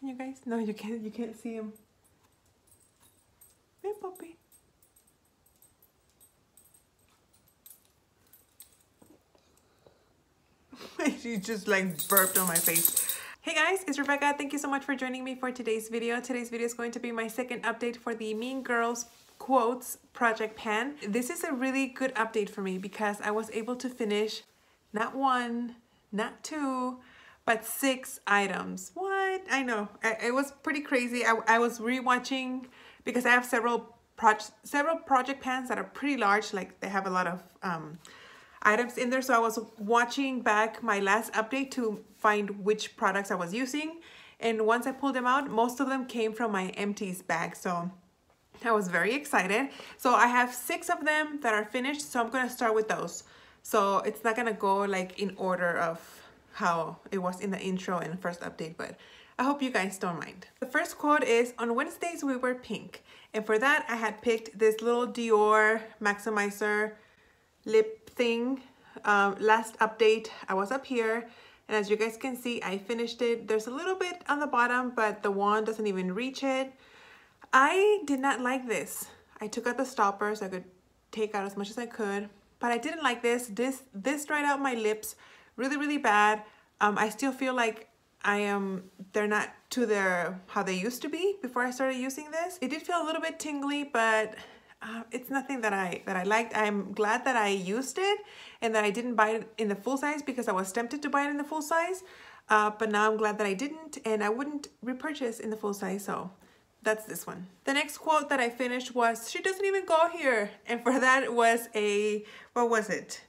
Can you guys? No, you can't see him. Hey, puppy. She just like burped on my face. Hey guys, it's Rebecca. Thank you so much for joining me for today's video. Today's video is going to be my second update for the Mean Girls Quotes Project Pan. This is a really good update for me because I was able to finish not one, not two, but 6 items. What? I know. It was pretty crazy. I was rewatching because I have several project pans that are pretty large. Like they have a lot of items in there. So I was watching back my last update to find which products I was using. And once I pulled them out, most of them came from my empties bag. So I was very excited. So I have 6 of them that are finished. So I'm going to start with those. So it's not going to go like in order of how it was in the intro and first update, but I hope you guys don't mind. The first quote is, on Wednesdays we wear pink. And for that I had picked this little Dior Maximizer lip thing. Last update I was up here, and as you guys can see, I finished it. There's a little bit on the bottom, but the wand doesn't even reach it. I did not like this. I took out the stoppers. I could take out as much as I could, but I didn't like this. This dried out my lips really bad. I still feel like they're not to how they used to be before I started using this. It did feel a little bit tingly, but it's nothing that I liked. I'm glad that I used it and that I didn't buy it in the full size because I was tempted to buy it in the full size. But now I'm glad that I didn't, and I wouldn't repurchase in the full size. So that's this one. The next quote that I finished was, she doesn't even go here. And for that it was what was it?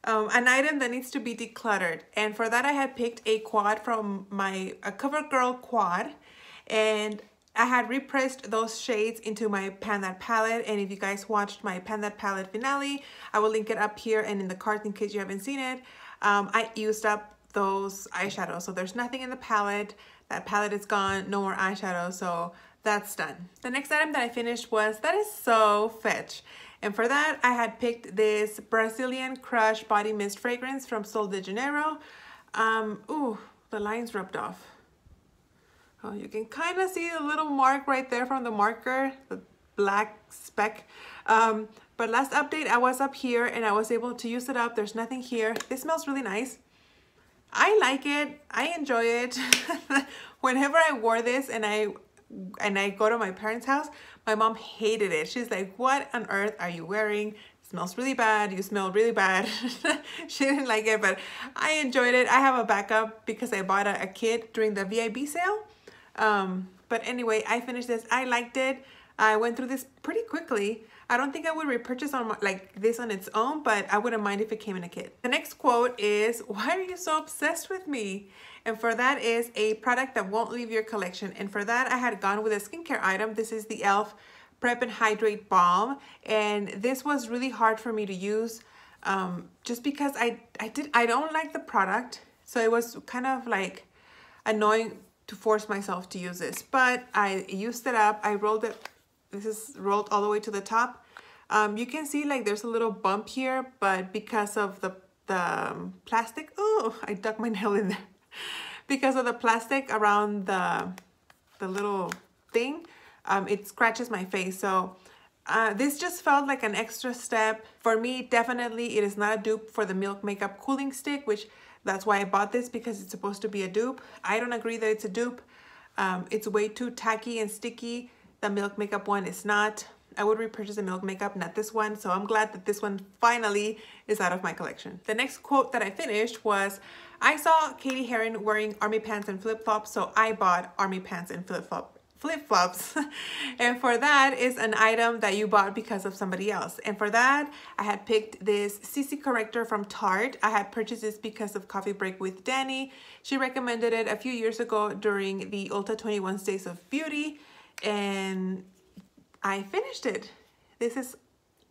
An item that needs to be decluttered. And for that I had picked a quad from a CoverGirl quad, and I had repressed those shades into my Pan That palette. And if you guys watched my Pan That palette finale, I will link it up here and in the cards in case you haven't seen it. I used up those eyeshadows, so there's nothing in the palette. That palette is gone, no more eyeshadow, so that's done. The next item that I finished was, that is so fetch. And for that, I had picked this Brazilian Crush Body Mist fragrance from Sol de Janeiro. Ooh, the line's rubbed off. Oh, you can kind of see a little mark right there from the marker, the black speck. But last update, I was up here and I was able to use it up. There's nothing here. It smells really nice. I like it. I enjoy it. Whenever I wore this and I go to my parents' house, my mom hated it. She's like, what on earth are you wearing? It smells really bad. You smell really bad. She didn't like it, but I enjoyed it. I have a backup because I bought a kit during the VIB sale. But anyway, I finished this. I liked it. I went through this pretty quickly. I don't think I would repurchase like this on its own, but I wouldn't mind if it came in a kit. The next quote is, why are you so obsessed with me? And for that is a product that won't leave your collection. And for that, I had gone with a skincare item. This is the e.l.f. Prep and Hydrate Balm. And this was really hard for me to use just because I don't like the product. So it was kind of like annoying to force myself to use this. But I used it up. I rolled it. This is rolled all the way to the top. You can see like there's a little bump here, but because of the plastic, oh, I dug my nail in there. Because of the plastic around the little thing, it scratches my face. So this just felt like an extra step. For me, definitely it is not a dupe for the Milk Makeup Cooling Stick, which that's why I bought this, because it's supposed to be a dupe. I don't agree that it's a dupe. It's way too tacky and sticky. The Milk Makeup one is not. I would repurchase the Milk Makeup, not this one. So I'm glad that this one finally is out of my collection. The next quote that I finished was, I saw Katie Heron wearing army pants and flip-flops, so I bought army pants and flip-flops. And for that is an item that you bought because of somebody else. And for that, I had picked this CC corrector from Tarte. I had purchased this because of Coffee Break with Danny. She recommended it a few years ago during the Ulta 21 Days of Beauty, and I finished it. This is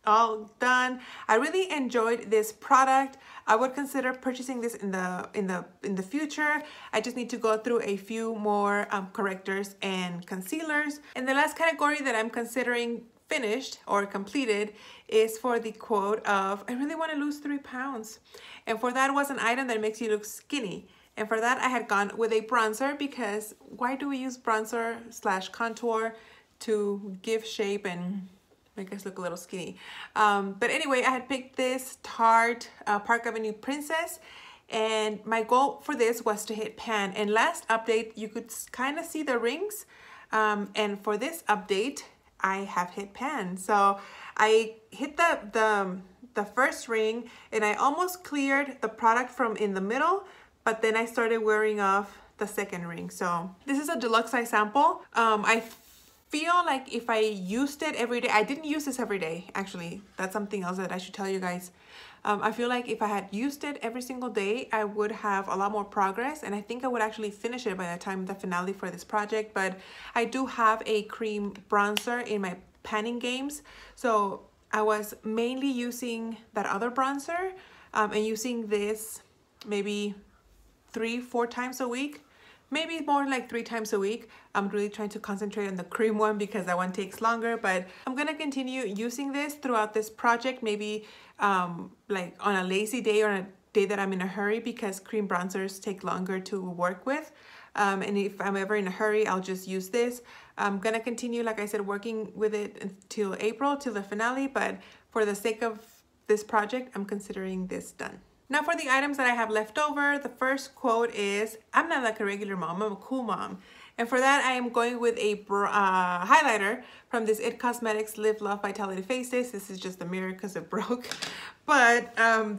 all done. I really enjoyed this product. I would consider purchasing this in the future. I just need to go through a few more correctors and concealers. And the last category that I'm considering finished or completed is for the quote of, I really want to lose 3 pounds. And for that was an item that makes you look skinny. And for that, I had gone with a bronzer because why do we use bronzer slash contour? To give shape and make us look a little skinny. But anyway, I had picked this Tarte Park Avenue Princess, and my goal for this was to hit pan. And last update, you could kind of see the rings. And for this update, I have hit pan. So I hit the first ring and I almost cleared the product from in the middle, but then I started wearing off the second ring. So this is a deluxe size sample. I feel like if I used it every day, I didn't use this every day, actually. That's something else that I should tell you guys. I feel like if I had used it every single day, I would have a lot more progress, and I think I would actually finish it by the time the finale for this project. But I do have a cream bronzer in my panning games, so I was mainly using that other bronzer and using this maybe 3-4 times a week. Maybe more like 3 times a week. I'm really trying to concentrate on the cream one because that one takes longer, but I'm gonna continue using this throughout this project, maybe like on a lazy day or a day that I'm in a hurry, because cream bronzers take longer to work with. And if I'm ever in a hurry, I'll just use this. I'm gonna continue, like I said, working with it until April, till the finale, but for the sake of this project, I'm considering this done. Now for the items that I have left over, the first quote is, I'm not like a regular mom, I'm a cool mom. And for that, I am going with a highlighter from this It Cosmetics Live Love Vitality Faces. This is just a mirror because it broke. But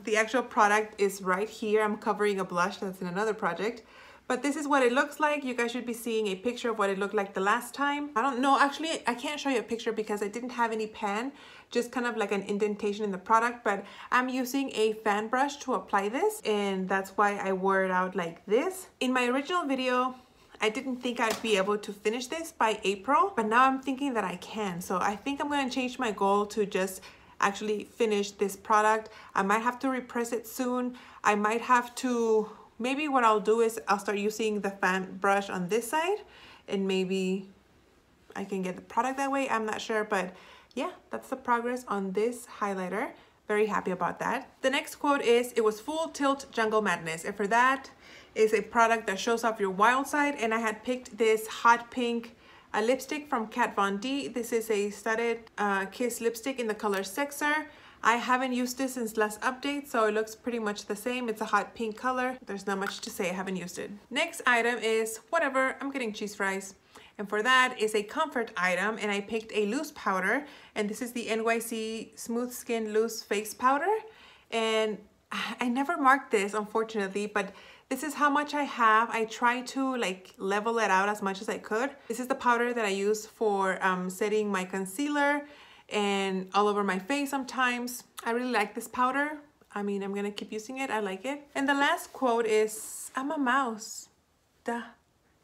the actual product is right here. I'm covering a blush that's in another project. But this is what it looks like. You guys should be seeing a picture of what it looked like the last time. I don't know, actually, I can't show you a picture because I didn't have any pan, just kind of like an indentation in the product, but I'm using a fan brush to apply this, and that's why I wore it out like this. In my original video, I didn't think I'd be able to finish this by April, but now I'm thinking that I can. So I think I'm gonna change my goal to just actually finish this product. I might have to repress it soon. I might have to, maybe what I'll do is I'll start using the fan brush on this side, and maybe I can get the product that way. I'm not sure, but yeah, that's the progress on this highlighter. Very happy about that. The next quote is, it was full tilt jungle madness. And for that is a product that shows off your wild side. And I had picked this hot pink lipstick from Kat Von D. This is a studded kiss lipstick in the color Sexer. I haven't used this since last update, so it looks pretty much the same. It's a hot pink color. There's not much to say, I haven't used it. Next item is whatever, I'm getting cheese fries. And for that is a comfort item, and I picked a loose powder, and this is the NYC Smooth Skin Loose Face Powder. And I never marked this, unfortunately, but this is how much I have. I try to like level it out as much as I could. This is the powder that I use for setting my concealer and all over my face sometimes. I really like this powder. I mean, I'm gonna keep using it, I like it. And the last quote is, I'm a mouse, duh.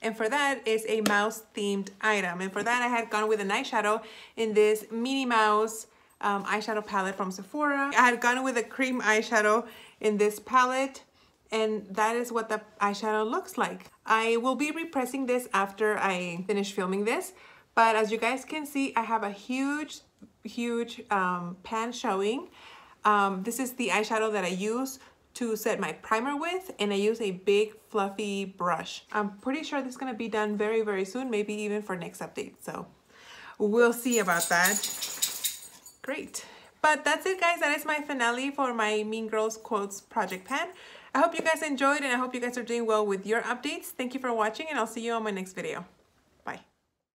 And for that is a mouse themed item. And for that, I had gone with an eyeshadow in this Minnie Mouse eyeshadow palette from Sephora. I had gone with a cream eyeshadow in this palette, and that is what the eyeshadow looks like. I will be repressing this after I finish filming this, but as you guys can see, I have a huge pan showing. This is the eyeshadow that I use to set my primer with, and I use a big fluffy brush. I'm pretty sure this is gonna be done very, very soon, maybe even for next update. So we'll see about that. Great. But that's it, guys. That is my finale for my Mean Girls Quotes Project Pan. I hope you guys enjoyed, and I hope you guys are doing well with your updates. Thank you for watching, and I'll see you on my next video. Bye.